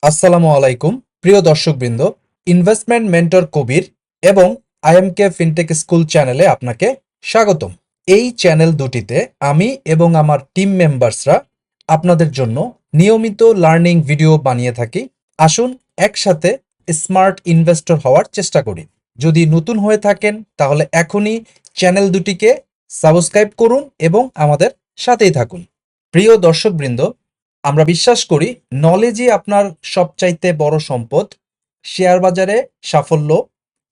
আসসালামু আলাইকুম প্রিয় দর্শকবৃন্দ। ইনভেস্টমেন্ট মেন্টর কবির এবং আইএমকে ফিনটেক স্কুল চ্যানেলে আপনাকে স্বাগতম। এই চ্যানেল দুটিতে আমি এবং আমার টিম মেম্বার্সরা আপনাদের জন্য নিয়মিত লার্নিং ভিডিও বানিয়ে থাকি। আসুন একসাথে স্মার্ট ইনভেস্টর হওয়ার চেষ্টা করি। যদি নতুন হয়ে থাকেন তাহলে এখনই চ্যানেল দুটিকে সাবস্ক্রাইব করুন এবং আমাদের সাথেই থাকুন। প্রিয় দর্শকবৃন্দ, আমরা বিশ্বাস করি নলেজই আপনার সবচাইতে বড় সম্পদ। শেয়ার বাজারে সাফল্য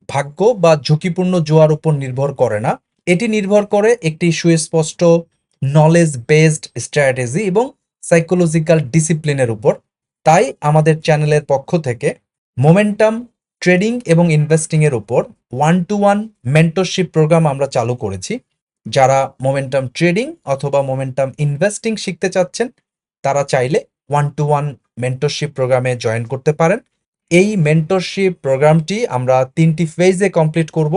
ভাগ্য বা ঝুঁকিপূর্ণ জোয়ার উপর নির্ভর করে না, এটি নির্ভর করে একটি সুস্পষ্ট নলেজ বেসড স্ট্র্যাটেজি এবং সাইকোলজিক্যাল ডিসিপ্লিনের উপর। তাই আমাদের চ্যানেলের পক্ষ থেকে মোমেন্টাম ট্রেডিং এবং ইনভেস্টিং এর উপর 1-to-1 মেন্টরশিপ প্রোগ্রাম আমরা চালু করেছি। যারা মোমেন্টাম ট্রেডিং অথবা মোমেন্টাম ইনভেস্টিং শিখতে চাচ্ছেন তারা চাইলে 1-to-1 মেন্টরশিপ প্রোগ্রামে জয়েন করতে পারেন। এই মেন্টরশিপ প্রোগ্রামটি আমরা 3টি ফেজে কমপ্লিট করব।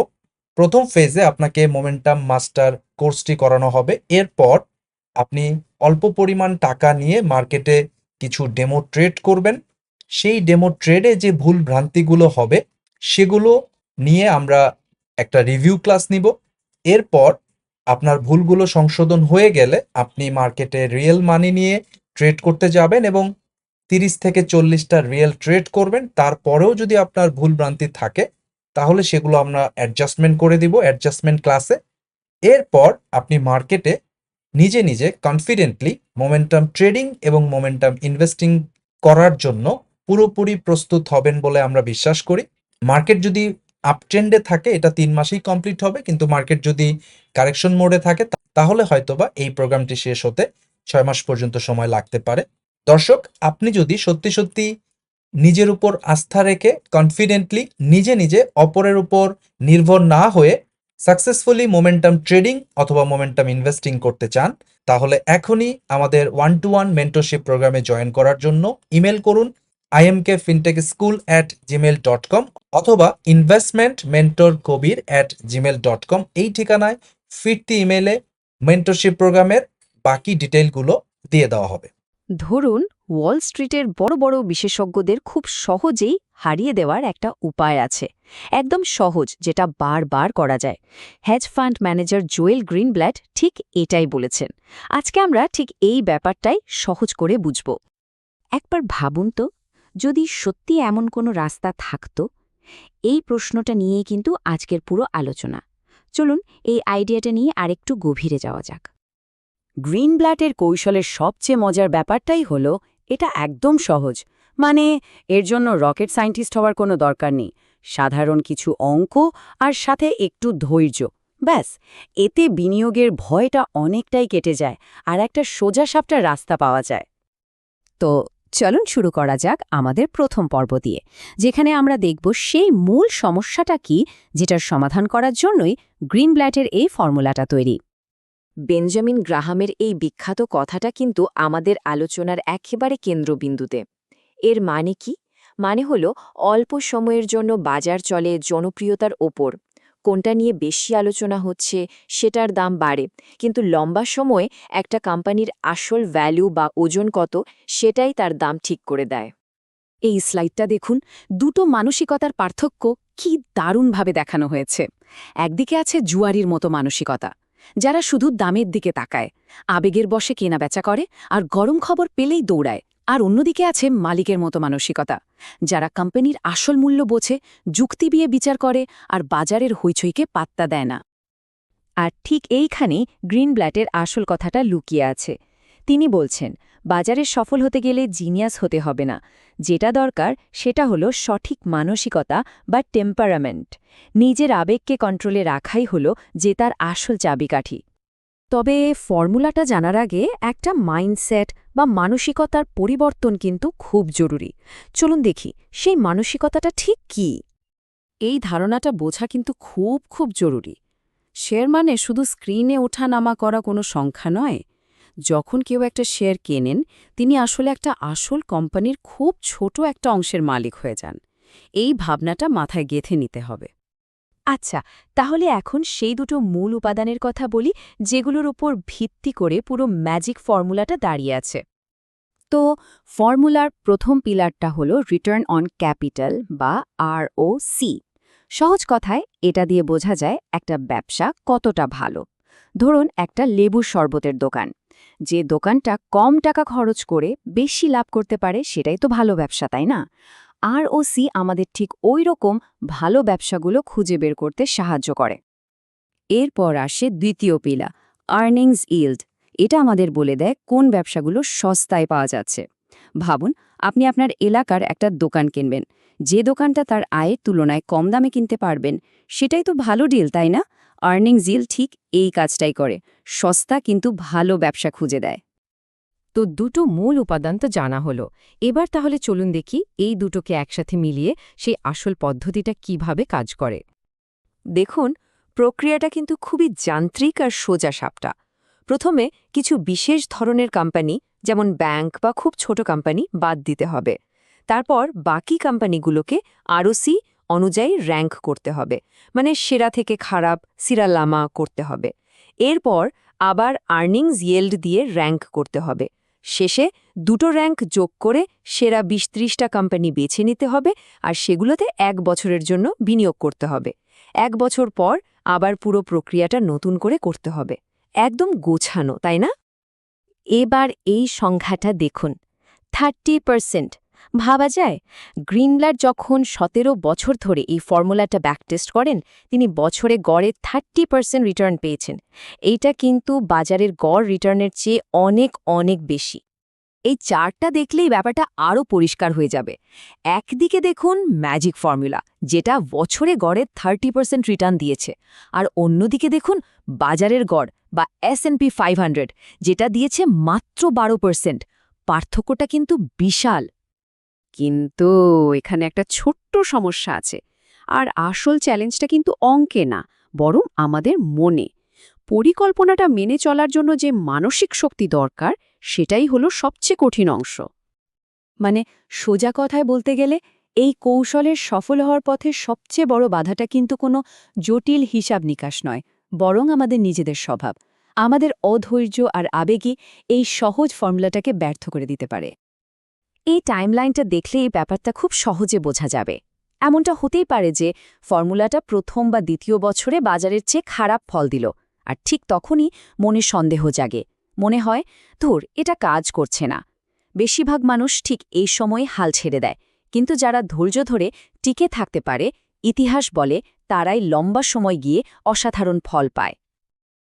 প্রথম ফেজে আপনাকে মোমেন্টাম মাস্টার কোর্সটি করানো হবে। এরপর আপনি অল্প পরিমাণ টাকা নিয়ে মার্কেটে কিছু ডেমো ট্রেড করবেন। সেই ডেমো ট্রেডে যে ভুল ভ্রান্তিগুলো হবে সেগুলো নিয়ে আমরা একটা রিভিউ ক্লাস নিব। এরপর আপনার ভুলগুলো সংশোধন হয়ে গেলে আপনি মার্কেটে রিয়েল মানি নিয়ে ট্রেড করতে যাবেন এবং 30 থেকে 40টা রিয়েল ট্রেড করবেন। তারপরেও যদি আপনার ভুল ভ্রান্তি থাকে তাহলে সেগুলো আমরা অ্যাডজাস্টমেন্ট করে দিব অ্যাডজাস্টমেন্ট ক্লাসে। এরপর আপনি মার্কেটে নিজে নিজে কনফিডেন্টলি মোমেন্টাম ট্রেডিং এবং মোমেন্টাম ইনভেস্টিং করার জন্য পুরোপুরি প্রস্তুত হবেন বলে আমরা বিশ্বাস করি। মার্কেট যদি আপট্রেন্ডে থাকে এটা 3 মাসেই কমপ্লিট হবে, কিন্তু মার্কেট যদি কারেকশন মোডে থাকে তাহলে হয়তোবা এই প্রোগ্রামটি শেষ হতে 6 মাস পর্যন্ত সময় লাগতে পারে। দর্শক, আপনি যদি সত্যি সত্যি নিজের উপর আস্থা রেখে কনফিডেন্টলি নিজে নিজে অপরের উপর নির্ভর না হয়ে সাকসেসফুলি মোমেন্টাম ট্রেডিং অথবা মোমেন্টাম ইনভেস্টিং করতে চান তাহলে এখনই আমাদের 1-to-1 মেন্টরশিপ প্রোগ্রামে জয়েন করার জন্য ইমেল করুন imkfintechschool@gmail.com অথবা investmentmentorkobir@gmail.com। এই ঠিকানায় ফিরতি ইমেলে মেন্টরশিপ প্রোগ্রামের বাকি ডিটেইলগুলো দিয়ে দেওয়া হবে। ধরুন, ওয়াল স্ট্রিটের বড় বড় বিশেষজ্ঞদের খুব সহজেই হারিয়ে দেওয়ার একটা উপায় আছে, একদম সহজ, যেটা বারবার করা যায়। হেজ ফান্ড ম্যানেজার জোয়েল গ্রিনব্ল্যাট ঠিক এটাই বলেছেন। আজকে আমরা ঠিক এই ব্যাপারটাই সহজ করে বুঝব। একবার ভাবুন তো, যদি সত্যি এমন কোনো রাস্তা থাকত। এই প্রশ্নটা নিয়েই কিন্তু আজকের পুরো আলোচনা। চলুন এই আইডিয়াটা নিয়ে আরেকটু গভীরে যাওয়া যাক। গ্রিনব্ল্যাটের কৌশলের সবচেয়ে মজার ব্যাপারটাই হলো এটা একদম সহজ। মানে, এর জন্য রকেট সায়েন্টিস্ট হওয়ার কোনো দরকার নেই। সাধারণ কিছু অঙ্ক আর সাথে একটু ধৈর্য, ব্যাস। এতে বিনিয়োগের ভয়টা অনেকটাই কেটে যায় আর একটা সোজাসাপটা রাস্তা পাওয়া যায়। তো চলুন শুরু করা যাক আমাদের প্রথম পর্ব দিয়ে, যেখানে আমরা দেখব সেই মূল সমস্যাটা কি, যেটার সমাধান করার জন্যই গ্রিনব্ল্যাটের এই ফর্মুলাটা তৈরি। বেঞ্জামিন গ্রাহামের এই বিখ্যাত কথাটা কিন্তু আমাদের আলোচনার একেবারে কেন্দ্রবিন্দুতে। এর মানে কি? মানে হলো, অল্প সময়ের জন্য বাজার চলে জনপ্রিয়তার ওপর। কোনটা নিয়ে বেশি আলোচনা হচ্ছে সেটার দাম বাড়ে, কিন্তু লম্বা সময়ে একটা কোম্পানির আসল ভ্যালু বা ওজন কত সেটাই তার দাম ঠিক করে দেয়। এই স্লাইডটা দেখুন, দুটো মানসিকতার পার্থক্য কি দারুণভাবে দেখানো হয়েছে। একদিকে আছে জুয়ারির মতো মানসিকতা, যারা শুধু দামের দিকে তাকায়, আবেগের বশে কেনাবেচা করে আর গরম খবর পেলেই দৌড়ায়। আর অন্যদিকে আছে মালিকের মতো মানসিকতা, যারা কোম্পানির আসল মূল্য বোঝে, যুক্তি দিয়ে বিচার করে আর বাজারের হইচইকে পাত্তা দেয় না। আর ঠিক এইখানেই গ্রিনব্ল্যাটের আসল কথাটা লুকিয়ে আছে। তিনি বলছেন, বাজারে সফল হতে গেলে জিনিয়াস হতে হবে না, যেটা দরকার সেটা হলো সঠিক মানসিকতা বা টেম্পারামেন্ট। নিজের আবেগকে কন্ট্রোলে রাখাই হলো জেতার আসল চাবিকাঠি। তবে ফর্মুলাটা জানার আগে একটা মাইন্ডসেট বা মানসিকতার পরিবর্তন কিন্তু খুব জরুরি। চলুন দেখি সেই মানসিকতাটা ঠিক কী। এই ধারণাটা বোঝা কিন্তু খুব খুব জরুরি। শেয়ার মানে শুধু স্ক্রিনে ওঠানামা করা কোনো সংখ্যা নয়। যখন কেউ একটা শেয়ার কেনেন, তিনি আসলে একটা আসল কোম্পানির খুব ছোট একটা অংশের মালিক হয়ে যান। এই ভাবনাটা মাথায় গেঁথে নিতে হবে। আচ্ছা, তাহলে এখন সেই দুটো মূল উপাদানের কথা বলি, যেগুলোর উপর ভিত্তি করে পুরো ম্যাজিক ফর্মুলাটা দাঁড়িয়ে আছে। তো ফর্মুলার প্রথম পিলারটা হলো রিটার্ন অন ক্যাপিটাল বা ROC। সহজ কথায় এটা দিয়ে বোঝা যায় একটা ব্যবসা কতটা ভালো। ধরুন একটা লেবুর শরবতের দোকান, যে দোকানটা কম টাকা খরচ করে বেশি লাভ করতে পারে সেটাই তো ভালো ব্যবসা, তাই না? ROC আমাদের ঠিক ওই রকম ভালো ব্যবসাগুলো খুঁজে বের করতে সাহায্য করে। এরপর আসে দ্বিতীয় পিলা, আর্নিংস ইল্ড। এটা আমাদের বলে দেয় কোন ব্যবসাগুলো সস্তায় পাওয়া যাচ্ছে। ভাবুন, আপনি আপনার এলাকার একটা দোকান কিনবেন। যে দোকানটা তার আয়ের তুলনায় কম দামে কিনতে পারবেন, সেটাই তো ভালো ডিল, তাই না? আর্নিংস ইল্ড ঠিক এই কাজটাই করে, সস্তা কিন্তু ভালো ব্যবসা খুঁজে দেয়। তো দুটো মূল উপাদান তো জানা হলো। এবার তাহলে চলুন দেখি এই দুটোকে একসাথে মিলিয়ে সেই আসল পদ্ধতিটা কিভাবে কাজ করে। দেখুন, প্রক্রিয়াটা কিন্তু খুবই যান্ত্রিক আর সোজা সাপটা। প্রথমে কিছু বিশেষ ধরনের কোম্পানি, যেমন ব্যাংক বা খুব ছোট কোম্পানি, বাদ দিতে হবে। তারপর বাকি কোম্পানিগুলোকে ROC অনুযায়ী র্যাঙ্ক করতে হবে, মানে সেরা থেকে খারাপ সিরালামা করতে হবে। এরপর আবার আর্নিংস ইয়েল্ড দিয়ে র্যাঙ্ক করতে হবে। শেষে দুটো র্যাঙ্ক যোগ করে সেরা ২০-৩০টা কোম্পানি বেছে নিতে হবে, আর সেগুলোতে ১ বছরের জন্য বিনিয়োগ করতে হবে। ১ বছর পর আবার পুরো প্রক্রিয়াটা নতুন করে করতে হবে। একদম গোছানো, তাই না? এবার এই সংখ্যাটা দেখুন, 30%। ভাবা যায়, গ্রিনব্লাড যখন ১৭ বছর ধরে এই ফর্মুলাটা ব্যাকটেস্ট করেন, তিনি বছরে গড়ে 30% রিটার্ন পেয়েছেন। এইটা কিন্তু বাজারের গড় রিটার্নের চেয়ে অনেক অনেক বেশি। এই চার্টটা দেখলেই ব্যাপারটা আরও পরিষ্কার হয়ে যাবে। একদিকে দেখুন ম্যাজিক ফর্মুলা, যেটা বছরে গড়ে 30% রিটার্ন দিয়েছে, আর অন্যদিকে দেখুন বাজারের গড় বা S&P 500, যেটা দিয়েছে মাত্র 12%। পার্থক্যটা কিন্তু বিশাল। কিন্তু এখানে একটা ছোট্ট সমস্যা আছে। আর আসল চ্যালেঞ্জটা কিন্তু অঙ্কে না, বরং আমাদের মনে। পরিকল্পনাটা মেনে চলার জন্য যে মানসিক শক্তি দরকার, সেটাই হলো সবচেয়ে কঠিন অংশ। মানে সোজা কথায় বলতে গেলে, এই কৌশলের সফল হওয়ার পথে সবচেয়ে বড় বাধাটা কিন্তু কোনো জটিল হিসাব নিকাশ নয়, বরং আমাদের নিজেদের স্বভাব। আমাদের অধৈর্য আর আবেগই এই সহজ ফর্মুলাটাকে ব্যর্থ করে দিতে পারে। এই টাইমলাইনটা দেখলে এই ব্যাপারটা খুব সহজে বোঝা যাবে। এমনটা হতেই পারে যে ফর্মুলাটা প্রথম বা দ্বিতীয় বছরে বাজারের চেয়ে খারাপ ফল দিল, আর ঠিক তখনই মনে সন্দেহ জাগে। মনে হয়, ধুর, এটা কাজ করছে না। বেশিরভাগ মানুষ ঠিক এই সময়ে হাল ছেড়ে দেয়, কিন্তু যারা ধৈর্য ধরে টিকে থাকতে পারে, ইতিহাস বলে তারাই লম্বা সময় গিয়ে অসাধারণ ফল পায়।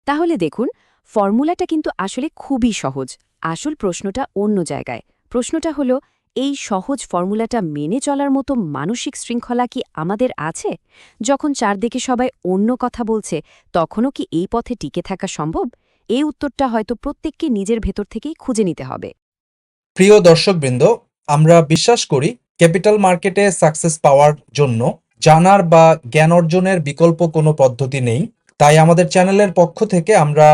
তাহলে দেখুন, ফর্মুলাটা কিন্তু আসলে খুবই সহজ। আসল প্রশ্নটা অন্য জায়গায়। প্রশ্নটা হলো, এই সহজ ফর্মুলাটা মেনে চলার মতো মানসিক শৃঙ্খলা কি আমাদের আছে? যখন চারদিকে সবাই অন্য কথা বলছে, তখনও কি এই পথে টিকে থাকা সম্ভব? এই উত্তরটা হয়তো প্রত্যেককে নিজের ভেতর থেকেই খুঁজে নিতে হবে। প্রিয় দর্শকবৃন্দ, আমরা বিশ্বাস করি ক্যাপিটাল মার্কেটে সাকসেস পাওয়ার জন্য জানার বা জ্ঞান অর্জনের বিকল্প কোনো পদ্ধতি নেই। তাই আমাদের চ্যানেলের পক্ষ থেকে আমরা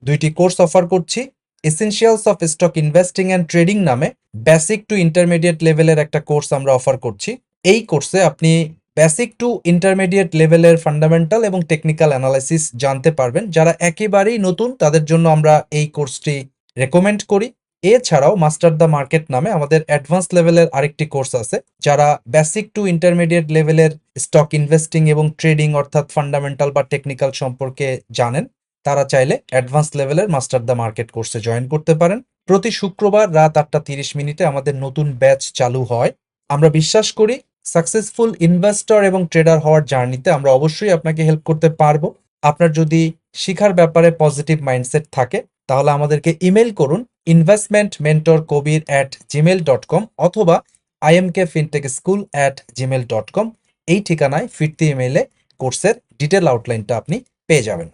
2টি কোর্স অফার করছি। Essentials of stock investing and trading নামে বেসিক টু ইন্টারমিডিয়েট লেভেলের একটা কোর্স আমরা অফার করছি। এই কোর্সে আপনি বেসিক টু ইন্টারমিডিয়েট লেভেলের ফান্ডামেন্টাল এবং টেকনিক্যাল অ্যানালাইসিস জানতে পারবেন। যারা একেবারেই নতুন, তাদের জন্য আমরা এই কোর্সটি রেকমেন্ড করি। এছাড়াও মাস্টার দ্য মার্কেট নামে আমাদের অ্যাডভান্স লেভেলের আরেকটি কোর্স আছে। যারা বেসিক টু ইন্টারমিডিয়েট লেভেলের স্টক ইনভেস্টিং এবং ট্রেডিং অর্থাৎ ফান্ডামেন্টাল বা টেকনিক্যাল সম্পর্কে জানেন, তারা চাইলে অ্যাডভান্স লেভেলের মাস্টার দ্য মার্কেট কোর্সে জয়েন করতে পারেন। প্রতি শুক্রবার রাত 8:30 আমাদের নতুন ব্যাচ চালু হয়। আমরা বিশ্বাস করি সাকসেসফুল ইনভেস্টর এবং ট্রেডার হওয়ার জার্নিতে আমরা অবশ্যই আপনাকে হেল্প করতে পারবো। আপনার যদি শিখার ব্যাপারে পজিটিভ মাইন্ডসেট থাকে, তাহলে আমাদেরকে ইমেল করুন investmentmentorkobir@gmail.com অথবা imkfintechschool@gmail.com। এই ঠিকানায় ফিরতি ইমেইলে কোর্সের ডিটেল আউটলাইনটা আপনি পেয়ে যাবেন।